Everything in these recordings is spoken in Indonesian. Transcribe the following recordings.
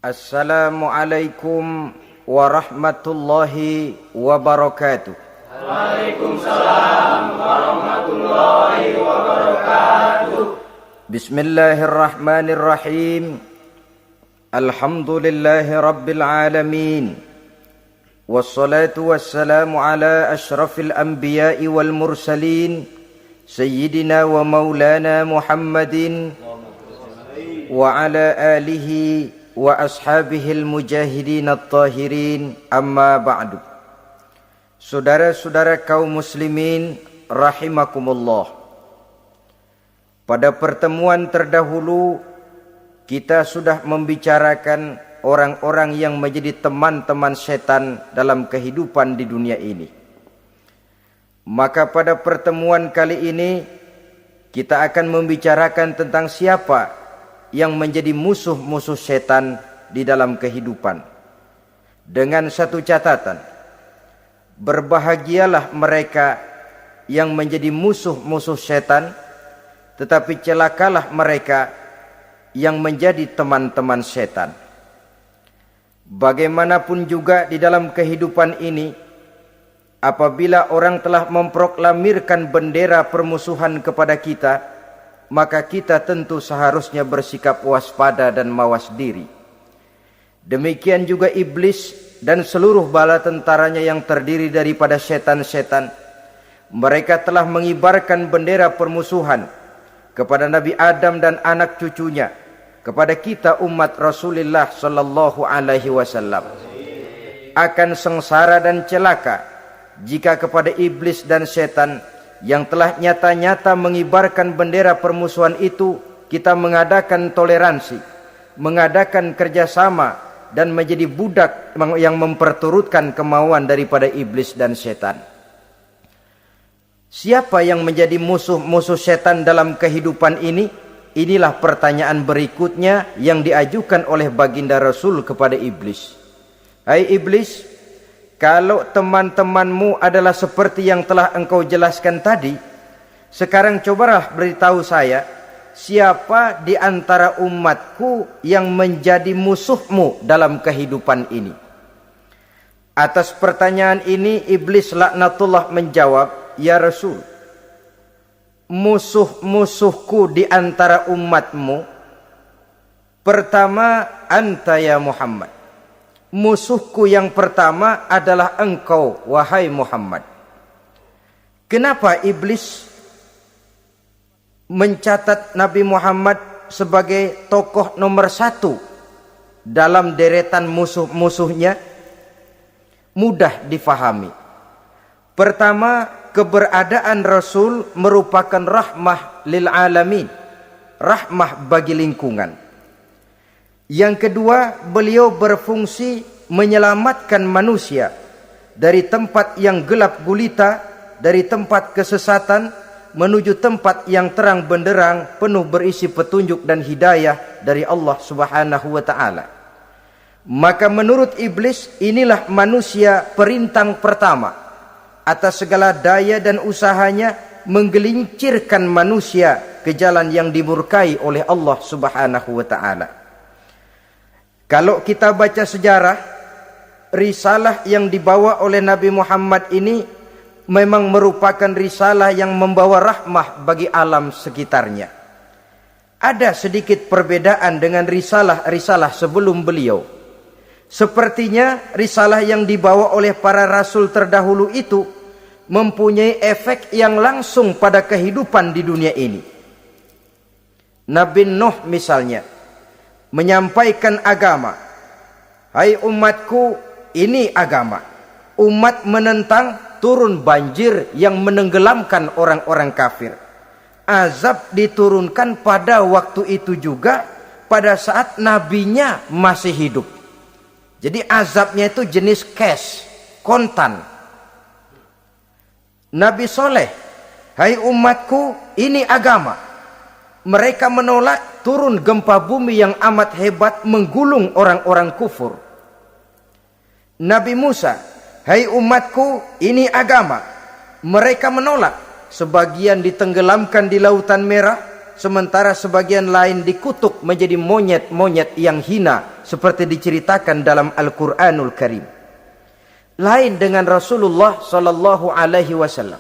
Assalamualaikum warahmatullahi wabarakatuh. Waalaikumsalam warahmatullahi wabarakatuh. Bismillahirrahmanirrahim. Alhamdulillahi rabbil alamin. Wassalatu wassalamu ala ashrafil anbiya'i wal mursalin Sayyidina wa maulana Muhammadin wa ala alihi wa ashabihil mujahidin at-tahirin, amma ba'du. Saudara-saudara kaum muslimin rahimakumullah. Pada pertemuan terdahulu kita sudah membicarakan orang-orang yang menjadi teman-teman setan dalam kehidupan di dunia ini. Maka pada pertemuan kali ini kita akan membicarakan tentang siapa yang menjadi musuh-musuh setan di dalam kehidupan. Dengan satu catatan, berbahagialah mereka yang menjadi musuh-musuh setan, tetapi celakalah mereka yang menjadi teman-teman setan. Bagaimanapun juga di dalam kehidupan ini, apabila orang telah memproklamirkan bendera permusuhan kepada kita, maka kita tentu seharusnya bersikap waspada dan mawas diri. Demikian juga iblis dan seluruh bala tentaranya yang terdiri daripada setan-setan. Mereka telah mengibarkan bendera permusuhan kepada Nabi Adam dan anak cucunya, kepada kita umat Rasulullah sallallahu alaihi wasallam. Akan sengsara dan celaka jika kepada iblis dan setan yang telah nyata-nyata mengibarkan bendera permusuhan itu kita mengadakan toleransi, mengadakan kerjasama, dan menjadi budak yang memperturutkan kemauan daripada iblis dan setan. Siapa yang menjadi musuh-musuh setan dalam kehidupan ini? Inilah pertanyaan berikutnya yang diajukan oleh baginda Rasul kepada iblis. Hai iblis, kalau teman-temanmu adalah seperti yang telah engkau jelaskan tadi, sekarang cobalah beritahu saya, siapa di antara umatku yang menjadi musuhmu dalam kehidupan ini? Atas pertanyaan ini, iblis laknatullah menjawab, ya Rasul, musuh-musuhku di antara umatmu, pertama, anta ya Muhammad. Musuhku yang pertama adalah engkau, wahai Muhammad. Kenapa iblis mencatat Nabi Muhammad sebagai tokoh nomor satu dalam deretan musuh-musuhnya? Mudah difahami. Pertama, keberadaan Rasul merupakan rahmah lil alamin, rahmah bagi lingkungan. Yang kedua, beliau berfungsi menyelamatkan manusia dari tempat yang gelap gulita, dari tempat kesesatan menuju tempat yang terang benderang, penuh berisi petunjuk dan hidayah dari Allah Subhanahu wa taala. Maka menurut iblis, inilah manusia perintang pertama atas segala daya dan usahanya menggelincirkan manusia ke jalan yang dimurkai oleh Allah Subhanahu wa taala. Kalau kita baca sejarah, risalah yang dibawa oleh Nabi Muhammad ini memang merupakan risalah yang membawa rahmah bagi alam sekitarnya. Ada sedikit perbedaan dengan risalah-risalah sebelum beliau. Sepertinya risalah yang dibawa oleh para rasul terdahulu itu mempunyai efek yang langsung pada kehidupan di dunia ini. Nabi Nuh misalnya menyampaikan agama. Hai umatku, ini agama. Umat menentang, turun banjir yang menenggelamkan orang-orang kafir. Azab diturunkan pada waktu itu juga, pada saat nabinya masih hidup. Jadi azabnya itu jenis cash, kontan. Nabi Soleh, hai umatku, ini agama. Mereka menolak, turun gempa bumi yang amat hebat menggulung orang-orang kufur. Nabi Musa, hai umatku, ini agama. Mereka menolak, sebagian ditenggelamkan di Lautan Merah, sementara sebagian lain dikutuk menjadi monyet-monyet yang hina seperti diceritakan dalam Al-Qur'anul Karim. Lain dengan Rasulullah sallallahu alaihi wasallam.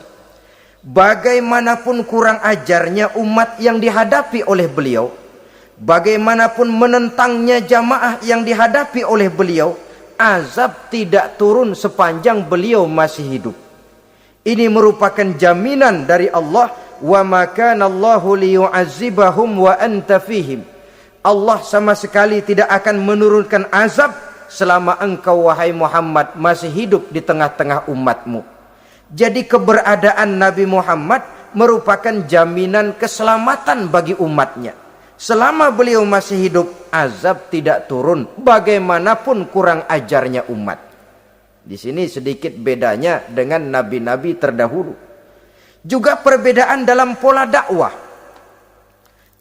Bagaimanapun kurang ajarnya umat yang dihadapi oleh beliau, bagaimanapun menentangnya jamaah yang dihadapi oleh beliau, azab tidak turun sepanjang beliau masih hidup. Ini merupakan jaminan dari Allah, wa ma kana Allahu liyu'azzibahum wa anta fihim. Allah sama sekali tidak akan menurunkan azab selama engkau wahai Muhammad masih hidup di tengah-tengah umatmu. Jadi keberadaan Nabi Muhammad merupakan jaminan keselamatan bagi umatnya. Selama beliau masih hidup, azab tidak turun bagaimanapun kurang ajarnya umat. Di sini sedikit bedanya dengan nabi-nabi terdahulu. Juga perbedaan dalam pola dakwah.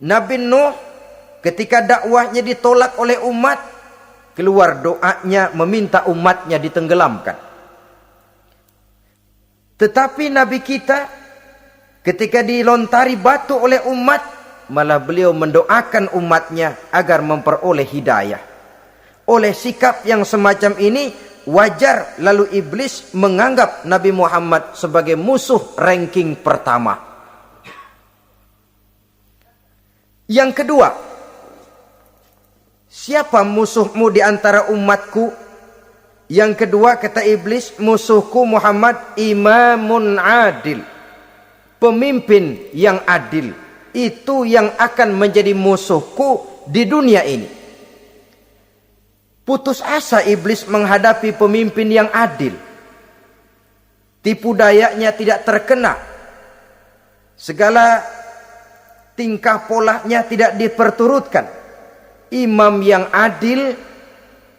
Nabi Nuh ketika dakwahnya ditolak oleh umat, keluar doanya meminta umatnya ditenggelamkan. Tetapi Nabi kita ketika dilontari batu oleh umat, malah beliau mendoakan umatnya agar memperoleh hidayah. Oleh sikap yang semacam ini, wajar lalu iblis menganggap Nabi Muhammad sebagai musuh ranking pertama. Yang kedua, siapa musuhmu di antara umatku? Yang kedua kata iblis, musuhku Muhammad imamun adil. Pemimpin yang adil. Itu yang akan menjadi musuhku di dunia ini. Putus asa iblis menghadapi pemimpin yang adil. Tipu dayanya tidak terkena. Segala tingkah polanya tidak diperturutkan. Imam yang adil,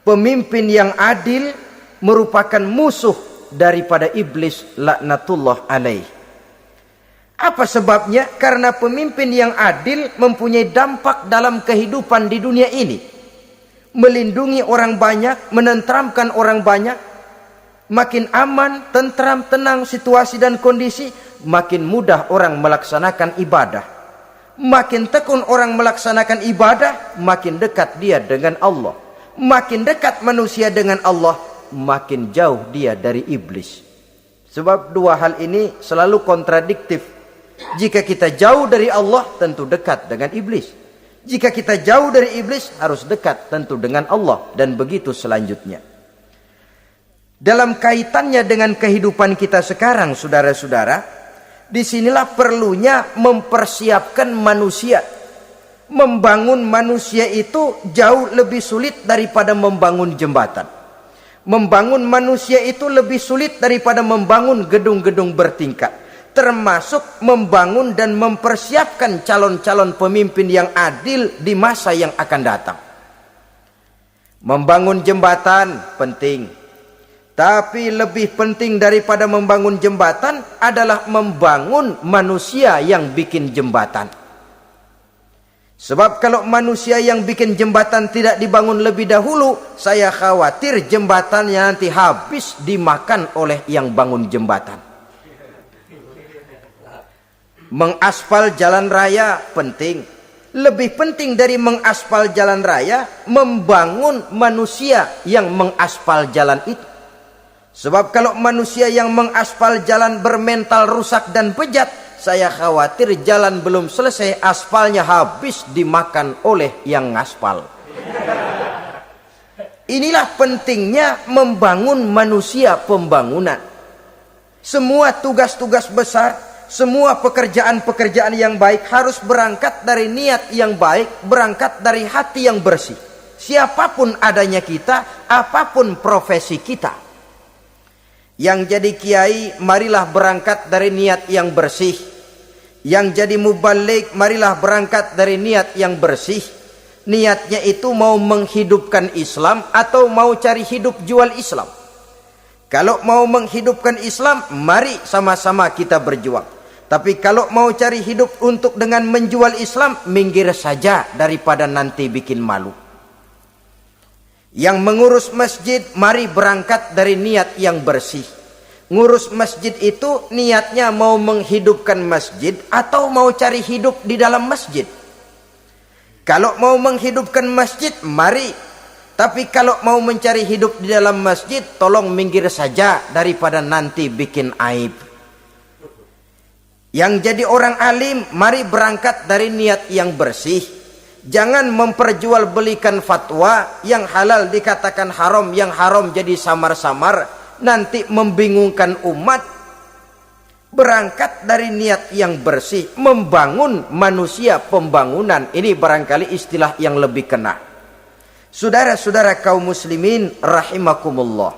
pemimpin yang adil merupakan musuh daripada iblis laknatullah alaih. Apa sebabnya? Karena pemimpin yang adil mempunyai dampak dalam kehidupan di dunia ini. Melindungi orang banyak, menenteramkan orang banyak. Makin aman, tentram, tenang situasi dan kondisi, makin mudah orang melaksanakan ibadah. Makin tekun orang melaksanakan ibadah, makin dekat dia dengan Allah. Makin dekat manusia dengan Allah, makin jauh dia dari iblis. Sebab dua hal ini selalu kontradiktif. Jika kita jauh dari Allah, tentu dekat dengan iblis. Jika kita jauh dari iblis, harus dekat tentu dengan Allah. Dan begitu selanjutnya. Dalam kaitannya dengan kehidupan kita sekarang, saudara-saudara, disinilah perlunya mempersiapkan manusia. Membangun manusia itu jauh lebih sulit daripada membangun jembatan. Membangun manusia itu lebih sulit daripada membangun gedung-gedung bertingkat. Termasuk membangun dan mempersiapkan calon-calon pemimpin yang adil di masa yang akan datang. Membangun jembatan penting. Tapi lebih penting daripada membangun jembatan adalah membangun manusia yang bikin jembatan. Sebab kalau manusia yang bikin jembatan tidak dibangun lebih dahulu, saya khawatir jembatannya nanti habis dimakan oleh yang bangun jembatan. Mengaspal jalan raya penting. Lebih penting dari mengaspal jalan raya, membangun manusia yang mengaspal jalan itu. Sebab kalau manusia yang mengaspal jalan bermental rusak dan bejat, saya khawatir jalan belum selesai, aspalnya habis dimakan oleh yang ngaspal. Inilah pentingnya membangun manusia pembangunan. Semua tugas-tugas besar, semua pekerjaan-pekerjaan yang baik harus berangkat dari niat yang baik, berangkat dari hati yang bersih. Siapapun adanya kita, apapun profesi kita. Yang jadi kiai, marilah berangkat dari niat yang bersih. Yang jadi mubalik, marilah berangkat dari niat yang bersih. Niatnya itu mau menghidupkan Islam atau mau cari hidup jual Islam. Kalau mau menghidupkan Islam, mari sama-sama kita berjuang. Tapi kalau mau cari hidup untuk dengan menjual Islam, minggir saja daripada nanti bikin malu. Yang mengurus masjid, mari berangkat dari niat yang bersih. ngurus masjid itu niatnya mau menghidupkan masjid atau mau cari hidup di dalam masjid. Kalau mau menghidupkan masjid, mari. Tapi kalau mau mencari hidup di dalam masjid, tolong minggir saja daripada nanti bikin aib. Yang jadi orang alim, mari berangkat dari niat yang bersih. Jangan memperjualbelikan fatwa, yang halal dikatakan haram, yang haram jadi samar-samar, nanti membingungkan umat. Berangkat dari niat yang bersih, membangun manusia, pembangunan. Ini barangkali istilah yang lebih kena. Saudara-saudara kaum muslimin rahimakumullah.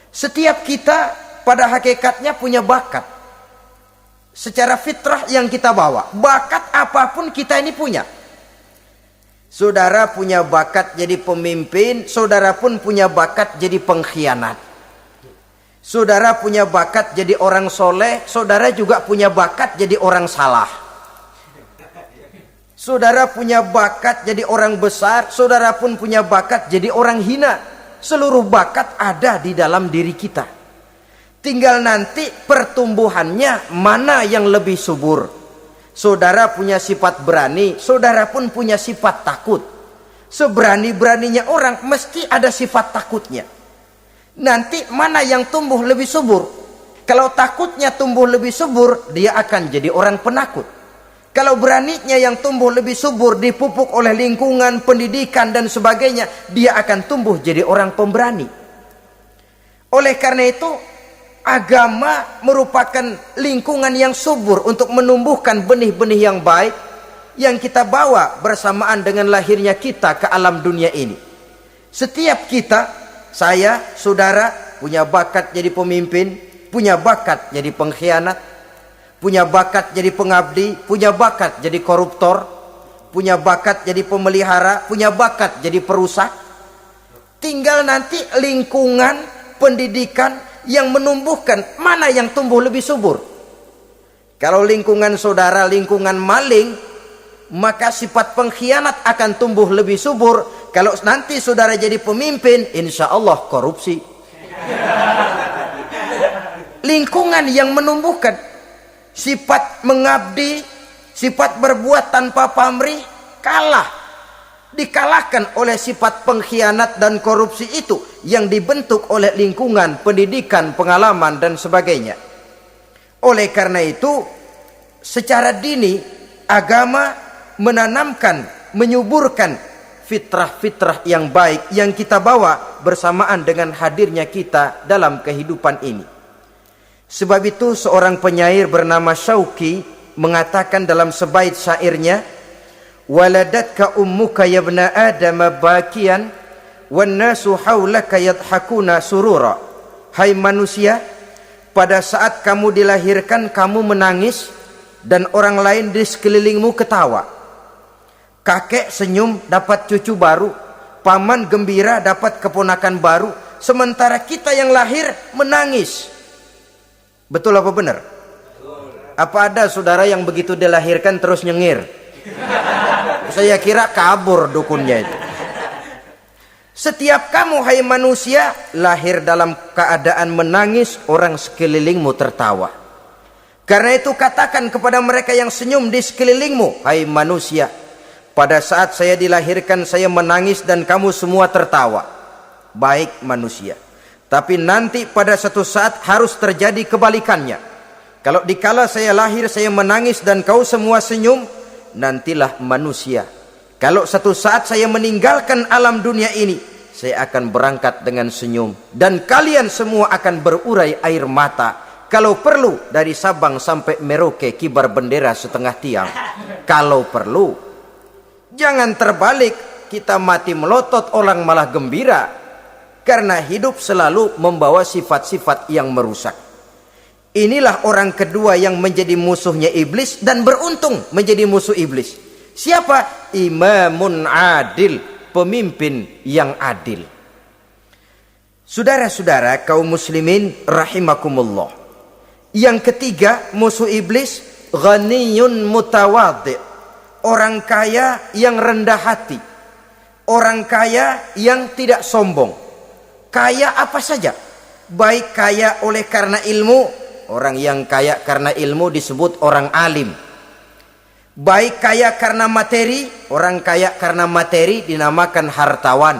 Setiap kita pada hakikatnya punya bakat. Secara fitrah yang kita bawa, bakat apapun kita ini punya. Saudara punya bakat jadi pemimpin, saudara pun punya bakat jadi pengkhianat. Saudara punya bakat jadi orang soleh, saudara juga punya bakat jadi orang salah. Saudara punya bakat jadi orang besar, saudara pun punya bakat jadi orang hina. Seluruh bakat ada di dalam diri kita. Tinggal nanti pertumbuhannya mana yang lebih subur. Saudara punya sifat berani, saudara pun punya sifat takut. Seberani-beraninya orang mesti ada sifat takutnya. Nanti mana yang tumbuh lebih subur? Kalau takutnya tumbuh lebih subur, dia akan jadi orang penakut. Kalau beraninya yang tumbuh lebih subur, dipupuk oleh lingkungan, pendidikan dan sebagainya, dia akan tumbuh jadi orang pemberani. Oleh karena itu, agama merupakan lingkungan yang subur untuk menumbuhkan benih-benih yang baik yang kita bawa bersamaan dengan lahirnya kita ke alam dunia ini. Setiap kita, saya, saudara, punya bakat jadi pemimpin, punya bakat jadi pengkhianat, punya bakat jadi pengabdi, punya bakat jadi koruptor, punya bakat jadi pemelihara, punya bakat jadi perusak. Tinggal nanti lingkungan, pendidikan yang menumbuhkan mana yang tumbuh lebih subur. Kalau lingkungan saudara lingkungan maling, maka sifat pengkhianat akan tumbuh lebih subur. Kalau nanti saudara jadi pemimpin, insya Allah korupsi. Lingkungan yang menumbuhkan sifat mengabdi, sifat berbuat tanpa pamrih, kalah. Dikalahkan oleh sifat pengkhianat dan korupsi itu yang dibentuk oleh lingkungan, pendidikan, pengalaman dan sebagainya. Oleh karena itu, secara dini agama menanamkan, menyuburkan fitrah-fitrah yang baik yang kita bawa bersamaan dengan hadirnya kita dalam kehidupan ini. Sebab itu seorang penyair bernama Syauqi mengatakan dalam sebaik syairnya, waladatka ummuka ya ibna adam bakian wan nasu haulaka yadhakuna surura. Hai manusia, pada saat kamu dilahirkan kamu menangis dan orang lain di sekelilingmu ketawa. Kakek senyum dapat cucu baru, paman gembira dapat keponakan baru, sementara kita yang lahir menangis. Betul apa benar? Apa ada saudara yang begitu dilahirkan terus nyengir? Saya kira kabur dukunnya itu. Setiap kamu hai manusia lahir dalam keadaan menangis, orang sekelilingmu tertawa. Karena itu katakan kepada mereka yang senyum di sekelilingmu, hai manusia, pada saat saya dilahirkan saya menangis dan kamu semua tertawa. Baik manusia. Tapi nanti pada satu saat harus terjadi kebalikannya. Kalau dikala saya lahir saya menangis dan kau semua senyum, nantilah manusia. Kalau satu saat saya meninggalkan alam dunia ini, saya akan berangkat dengan senyum. Dan kalian semua akan berurai air mata. Kalau perlu dari Sabang sampai Merauke kibar bendera setengah tiang. Kalau perlu. Jangan terbalik, kita mati melotot orang malah gembira. Karena hidup selalu membawa sifat-sifat yang merusak. Inilah orang kedua yang menjadi musuhnya iblis dan beruntung menjadi musuh iblis. Siapa? Imamun adil, pemimpin yang adil. Saudara-saudara kaum muslimin rahimakumullah. Yang ketiga musuh iblis, ghaniyun mutawadhi, orang kaya yang rendah hati, orang kaya yang tidak sombong. Kaya apa saja, Baik kaya oleh karena ilmu, orang yang kaya karena ilmu disebut orang alim. Baik kaya karena materi, orang kaya karena materi dinamakan hartawan.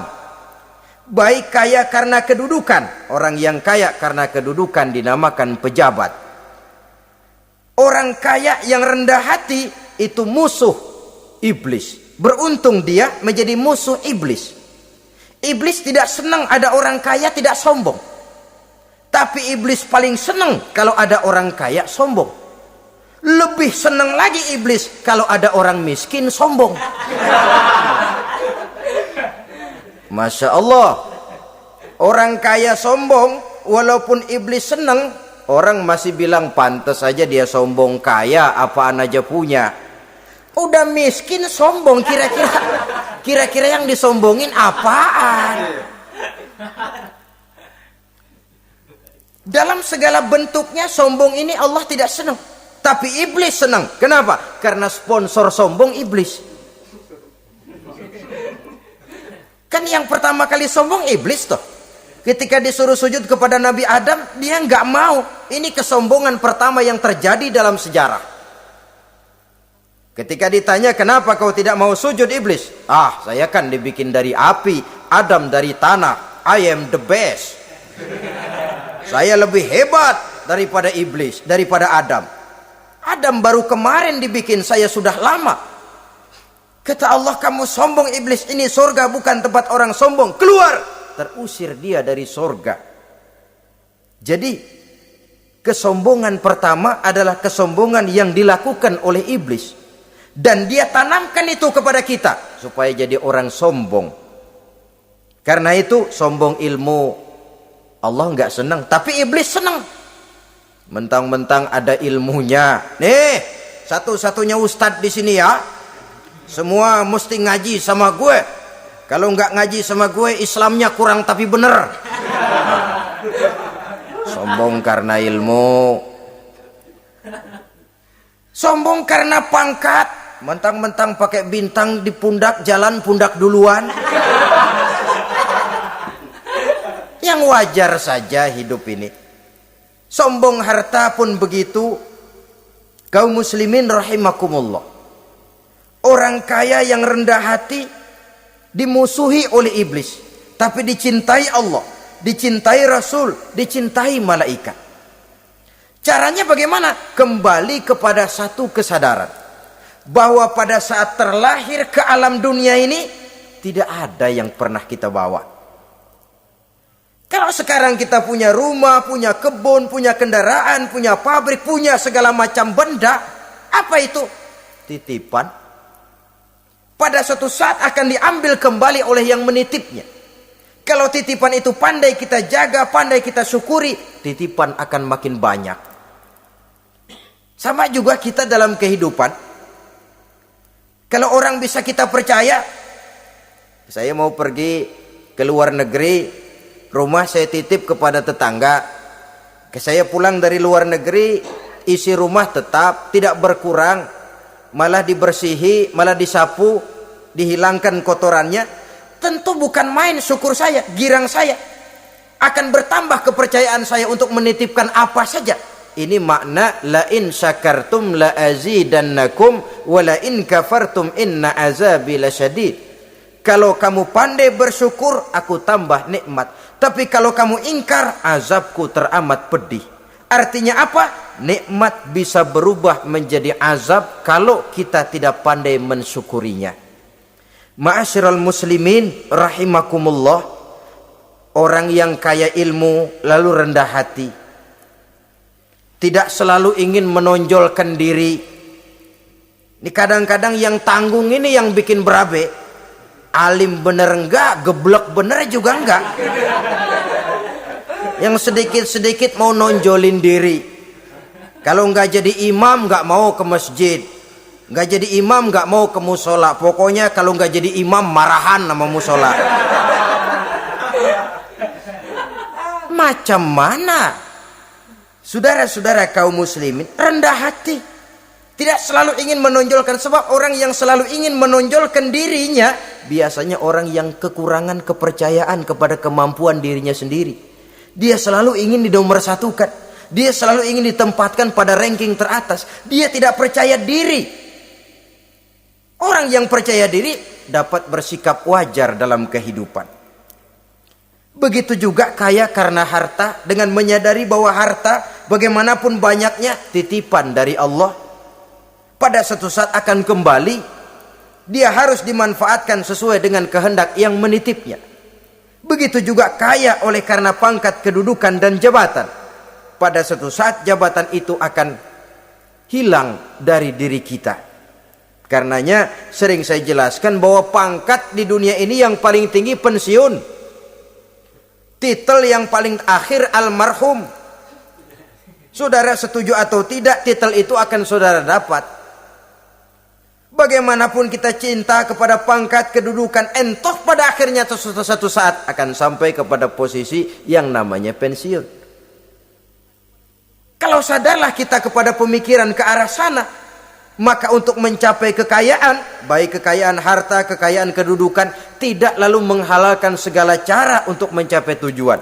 Baik kaya karena kedudukan, orang yang kaya karena kedudukan dinamakan pejabat. Orang kaya yang rendah hati itu musuh iblis. Beruntung dia menjadi musuh iblis. Iblis tidak senang ada orang kaya tidak sombong. Tapi iblis paling senang kalau ada orang kaya sombong. Lebih senang lagi iblis kalau ada orang miskin sombong. Masya Allah. Orang kaya sombong, walaupun iblis senang, orang masih bilang pantas saja dia sombong, kaya apaan aja punya. Udah miskin sombong, kira-kira yang disombongin apaan? Dalam segala bentuknya sombong ini Allah tidak senang. Tapi iblis senang. Kenapa? Karena sponsor sombong iblis. Kan yang pertama kali sombong iblis toh. Ketika disuruh sujud kepada Nabi Adam, dia nggak mau. Ini kesombongan pertama yang terjadi dalam sejarah. Ketika ditanya kenapa kau tidak mau sujud iblis? Ah, saya kan dibikin dari api, Adam dari tanah. I am the best. Saya lebih hebat daripada iblis, daripada Adam. Adam baru kemarin dibikin, saya sudah lama. Kata Allah, kamu sombong iblis, ini surga bukan tempat orang sombong, keluar. Terusir dia dari surga. Jadi kesombongan pertama adalah kesombongan yang dilakukan oleh iblis. Dan dia tanamkan itu kepada kita supaya jadi orang sombong. Karena itu sombong ilmu Allah nggak senang, tapi iblis senang. Mentang-mentang ada ilmunya. Nih, satu-satunya ustadz di sini ya. Semua mesti ngaji sama gue. Kalau nggak ngaji sama gue, Islamnya kurang tapi bener. Sombong karena ilmu. Sombong karena pangkat. Mentang-mentang pakai bintang di pundak, jalan pundak duluan. Yang wajar saja hidup ini. Sombong harta pun begitu. Kaum muslimin rahimakumullah. Orang kaya yang rendah hati dimusuhi oleh iblis, tapi dicintai Allah, dicintai Rasul, dicintai malaikat. Caranya bagaimana? Kembali kepada satu kesadaran bahwa pada saat terlahir ke alam dunia ini tidak ada yang pernah kita bawa. Kalau sekarang kita punya rumah, punya kebun, punya kendaraan, punya pabrik, punya segala macam benda, apa itu? Titipan. Pada suatu saat akan diambil kembali oleh yang menitipnya. Kalau titipan itu pandai kita jaga, pandai kita syukuri, titipan akan makin banyak. Sama juga kita dalam kehidupan. Kalau orang bisa kita percaya, saya mau pergi ke luar negeri, rumah saya titip kepada tetangga. Saya pulang dari luar negeri, isi rumah tetap tidak berkurang, malah dibersihi, malah disapu, dihilangkan kotorannya. Tentu bukan main syukur saya, girang saya. Akan bertambah kepercayaan saya untuk menitipkan apa saja. Ini makna la in syakartum la azidannakum wa la in kafartum inna azabi lasyadid. Kalau kamu pandai bersyukur, aku tambah nikmat. Tapi kalau kamu ingkar, azabku teramat pedih. Artinya apa? Nikmat bisa berubah menjadi azab kalau kita tidak pandai mensyukurinya. Ma'asyiral muslimin rahimakumullah. Orang yang kaya ilmu lalu rendah hati, tidak selalu ingin menonjolkan diri. Ini kadang-kadang yang tanggung ini yang bikin berabe. Alim bener enggak, geblek bener juga enggak. Yang sedikit-sedikit mau nonjolin diri. Kalau enggak jadi imam enggak mau ke masjid. Enggak jadi imam enggak mau ke musola. Pokoknya kalau enggak jadi imam marahan sama musola. Macam mana? Saudara-saudara kaum muslimin, rendah hati. Tidak selalu ingin menonjolkan, sebab orang yang selalu ingin menonjolkan dirinya biasanya orang yang kekurangan kepercayaan kepada kemampuan dirinya sendiri. Dia selalu ingin dinomorsatukan. Dia selalu ingin ditempatkan pada ranking teratas. Dia tidak percaya diri. Orang yang percaya diri dapat bersikap wajar dalam kehidupan. Begitu juga kaya karena harta, dengan menyadari bahwa harta bagaimanapun banyaknya titipan dari Allah. Pada suatu saat akan kembali. Dia harus dimanfaatkan sesuai dengan kehendak yang menitipnya. Begitu juga kaya oleh karena pangkat, kedudukan dan jabatan. Pada suatu saat jabatan itu akan hilang dari diri kita. Karenanya sering saya jelaskan bahwa pangkat di dunia ini yang paling tinggi pensiun. Titel yang paling akhir almarhum. Saudara setuju atau tidak, titel itu akan saudara dapat. Bagaimanapun kita cinta kepada pangkat, kedudukan, entah pada akhirnya suatu saat akan sampai kepada posisi yang namanya pensiun. Kalau sadarlah kita kepada pemikiran ke arah sana, maka untuk mencapai kekayaan, baik kekayaan harta, kekayaan kedudukan, tidak lalu menghalalkan segala cara untuk mencapai tujuan,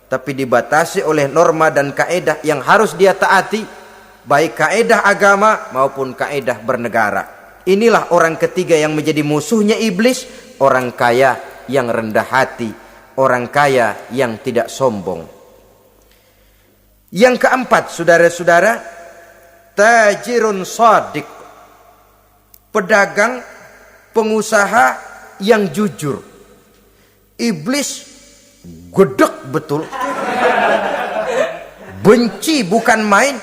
tapi dibatasi oleh norma dan kaedah yang harus dia taati, baik kaedah agama maupun kaedah bernegara. Inilah orang ketiga yang menjadi musuhnya iblis, orang kaya yang rendah hati, orang kaya yang tidak sombong. Yang keempat, saudara-saudara, tajirun shadiq, pedagang, pengusaha yang jujur. Iblis gedek betul, benci bukan main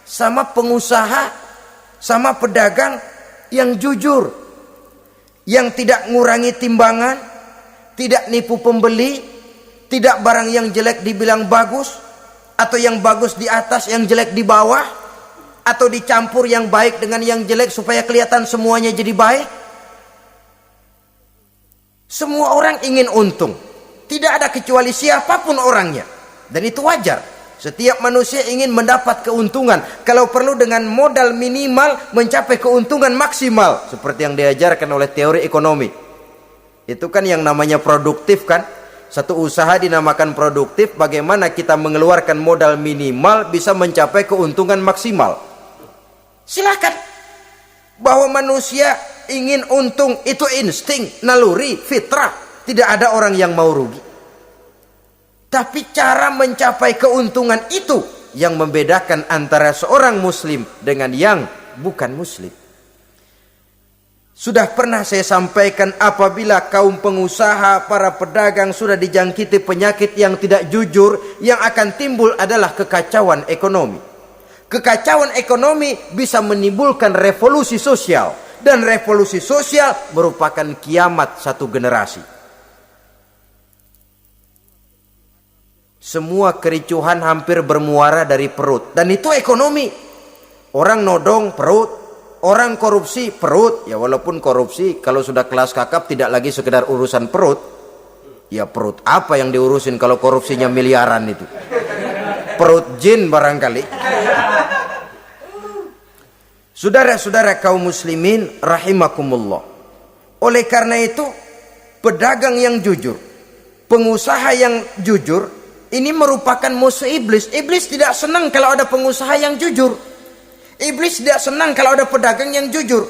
sama pengusaha, sama pedagang yang jujur, yang tidak ngurangi timbangan, tidak nipu pembeli, tidak barang yang jelek dibilang bagus, atau yang bagus di atas, yang jelek di bawah, atau dicampur yang baik dengan yang jelek supaya kelihatan semuanya jadi baik. Semua orang ingin untung, tidak ada kecuali siapapun orangnya, dan itu wajar. Setiap manusia ingin mendapat keuntungan, kalau perlu dengan modal minimal mencapai keuntungan maksimal, seperti yang diajarkan oleh teori ekonomi. Itu kan yang namanya produktif kan. Satu usaha dinamakan produktif, bagaimana kita mengeluarkan modal minimal bisa mencapai keuntungan maksimal. Silakan. Bahwa manusia ingin untung itu insting, naluri, fitrah. Tidak ada orang yang mau rugi. Tapi cara mencapai keuntungan itu yang membedakan antara seorang muslim dengan yang bukan muslim. Sudah pernah saya sampaikan, apabila kaum pengusaha, para pedagang sudah dijangkiti penyakit yang tidak jujur, yang akan timbul adalah kekacauan ekonomi. Kekacauan ekonomi bisa menimbulkan revolusi sosial, dan revolusi sosial merupakan kiamat satu generasi. Semua kericuhan hampir bermuara dari perut, dan itu ekonomi. Orang nodong perut, orang korupsi perut. Ya walaupun korupsi kalau sudah kelas kakap tidak lagi sekedar urusan perut. Ya perut apa yang diurusin kalau korupsinya miliaran itu? Perut jin barangkali. Saudara-saudara kaum muslimin rahimakumullah. Oleh karena itu, pedagang yang jujur, pengusaha yang jujur, ini merupakan musuh iblis. Iblis tidak senang kalau ada pengusaha yang jujur. Iblis tidak senang kalau ada pedagang yang jujur.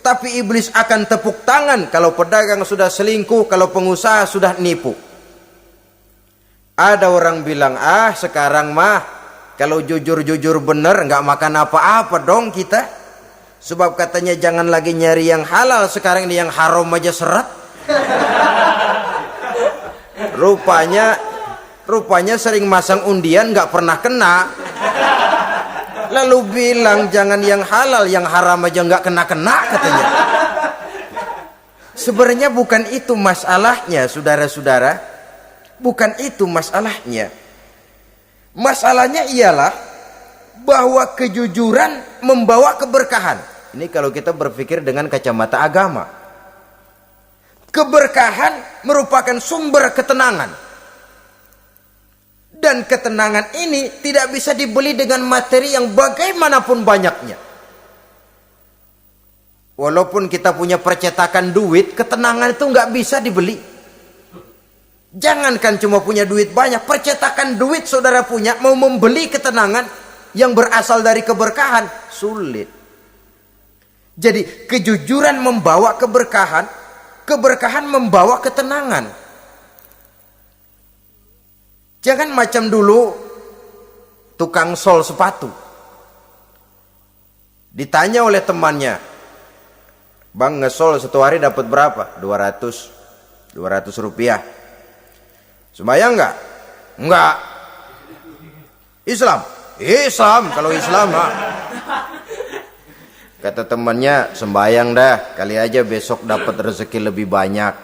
Tapi iblis akan tepuk tangan kalau pedagang sudah selingkuh, kalau pengusaha sudah nipu. Ada orang bilang, sekarang mah kalau jujur-jujur bener nggak makan apa-apa dong kita. Sebab katanya jangan lagi nyari yang halal, sekarang ini yang haram aja seret. Rupanya sering masang undian nggak pernah kena. Lalu bilang jangan yang halal, yang haram aja nggak kena-kena katanya. Sebenarnya bukan itu masalahnya, saudara-saudara. Bukan itu masalahnya. Masalahnya ialah bahwa kejujuran membawa keberkahan. Ini kalau kita berpikir dengan kacamata agama. Keberkahan merupakan sumber ketenangan. Dan ketenangan ini tidak bisa dibeli dengan materi yang bagaimanapun banyaknya. Walaupun kita punya percetakan duit, ketenangan itu nggak bisa dibeli. Jangankan cuma punya duit banyak, percetakan duit saudara punya, mau membeli ketenangan yang berasal dari keberkahan, sulit. Jadi kejujuran membawa keberkahan, keberkahan membawa ketenangan. Jangan macam dulu tukang sol sepatu. Ditanya oleh temannya, "Bang, ngesol satu hari dapat berapa?" 200 rupiah. Sembayang enggak? Enggak. Islam? Islam, kalau Islam mah. Kata temannya, "Sembayang dah, kali aja besok dapat rezeki lebih banyak."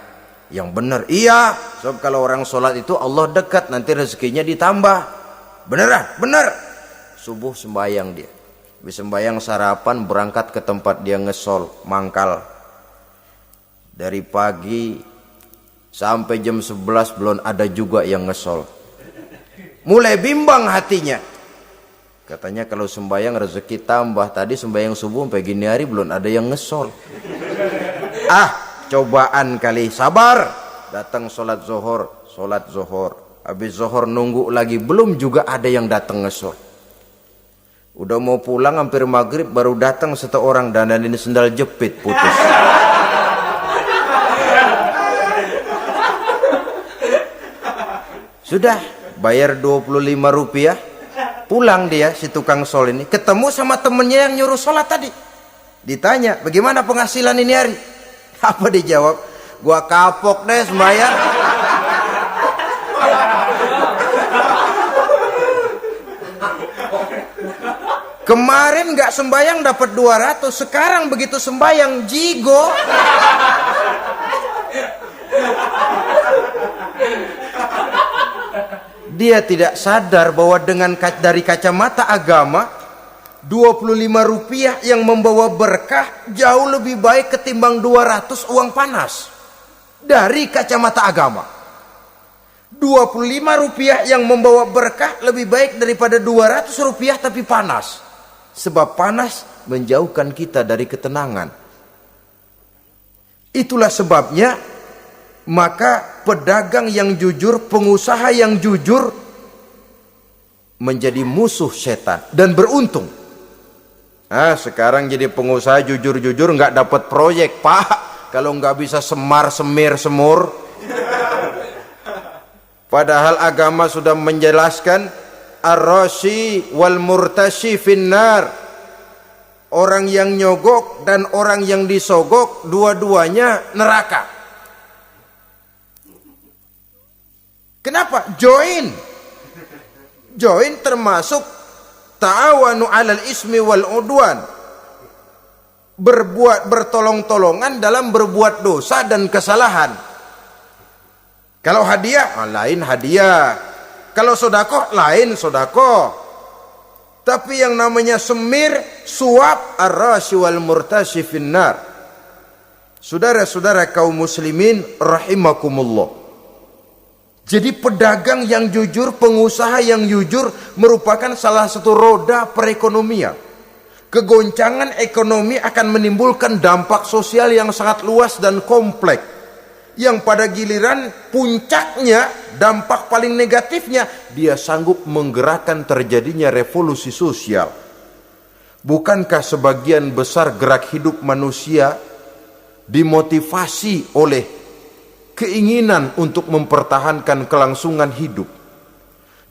Yang benar, iya. Sebab kalau orang sholat itu Allah dekat, nanti rezekinya ditambah. Beneran? Bener. Subuh sembayang dia. Habis sembayang sarapan, berangkat ke tempat dia ngesol, mangkal. Dari pagi sampai jam 11 belum ada juga yang ngesol. Mulai bimbang hatinya. Katanya kalau sembayang rezeki tambah. Tadi sembayang subuh sampai gini hari belum ada yang ngesol. Cobaan kali. Sabar. Datang sholat zohor. Habis zohor nunggu lagi, belum juga ada yang datang ngesol. Udah mau pulang hampir maghrib, baru datang satu orang dandanin sendal jepit putus. Sudah bayar 25 rupiah, pulang dia si tukang sol ini, ketemu sama temennya yang nyuruh sholat tadi. Ditanya, "Bagaimana penghasilan ini hari?" Apa dijawab? "Gua kapok deh sembahyang." Kemarin nggak sembahyang dapat 200, sekarang begitu sembahyang jigo. Dia tidak sadar bahwa dengan dari kacamata agama, 25 rupiah yang membawa berkah jauh lebih baik ketimbang 200 uang panas. Dari kacamata agama, 25 rupiah yang membawa berkah lebih baik daripada 200 rupiah tapi panas. Sebab panas menjauhkan kita dari ketenangan. Itulah sebabnya maka pedagang yang jujur, pengusaha yang jujur menjadi musuh setan dan beruntung. Sekarang jadi pengusaha jujur-jujur nggak dapat proyek, Pak. Kalau nggak bisa semir semur. Padahal agama sudah menjelaskan ar-rashi wal murtashi finnar. Orang yang nyogok dan orang yang disogok dua-duanya neraka. Kenapa? Join termasuk ta'awanu 'alal ismi wal udwan. Bertolong-tolongan dalam berbuat dosa dan kesalahan. Kalau hadiah, lain hadiah. Kalau sedekah, lain sedekah. Tapi yang namanya semir, suap, ar-rashi wal murtashi finnar. Saudara-saudara kaum muslimin rahimakumullah. Jadi pedagang yang jujur, pengusaha yang jujur merupakan salah satu roda perekonomian. Kegoncangan ekonomi akan menimbulkan dampak sosial yang sangat luas dan kompleks. Yang pada giliran puncaknya, dampak paling negatifnya, dia sanggup menggerakkan terjadinya revolusi sosial. Bukankah sebagian besar gerak hidup manusia dimotivasi oleh keinginan untuk mempertahankan kelangsungan hidup?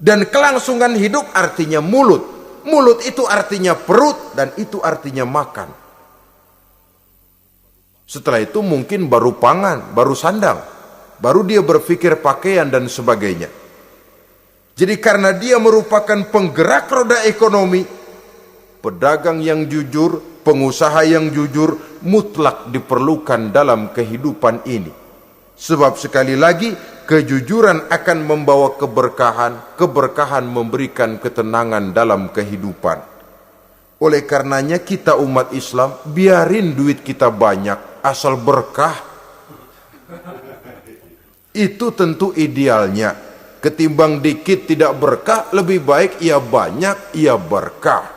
Dan kelangsungan hidup artinya mulut. Mulut itu artinya perut, dan itu artinya makan. Setelah itu mungkin baru pangan, baru sandang, baru dia berpikir pakaian dan sebagainya. Jadi karena dia merupakan penggerak roda ekonomi, pedagang yang jujur, pengusaha yang jujur mutlak diperlukan dalam kehidupan ini. Sebab sekali lagi, kejujuran akan membawa keberkahan, keberkahan memberikan ketenangan dalam kehidupan. Oleh karenanya kita umat Islam, biarin duit kita banyak, asal berkah. Itu tentu idealnya. Ketimbang dikit tidak berkah, lebih baik ia banyak, ia berkah.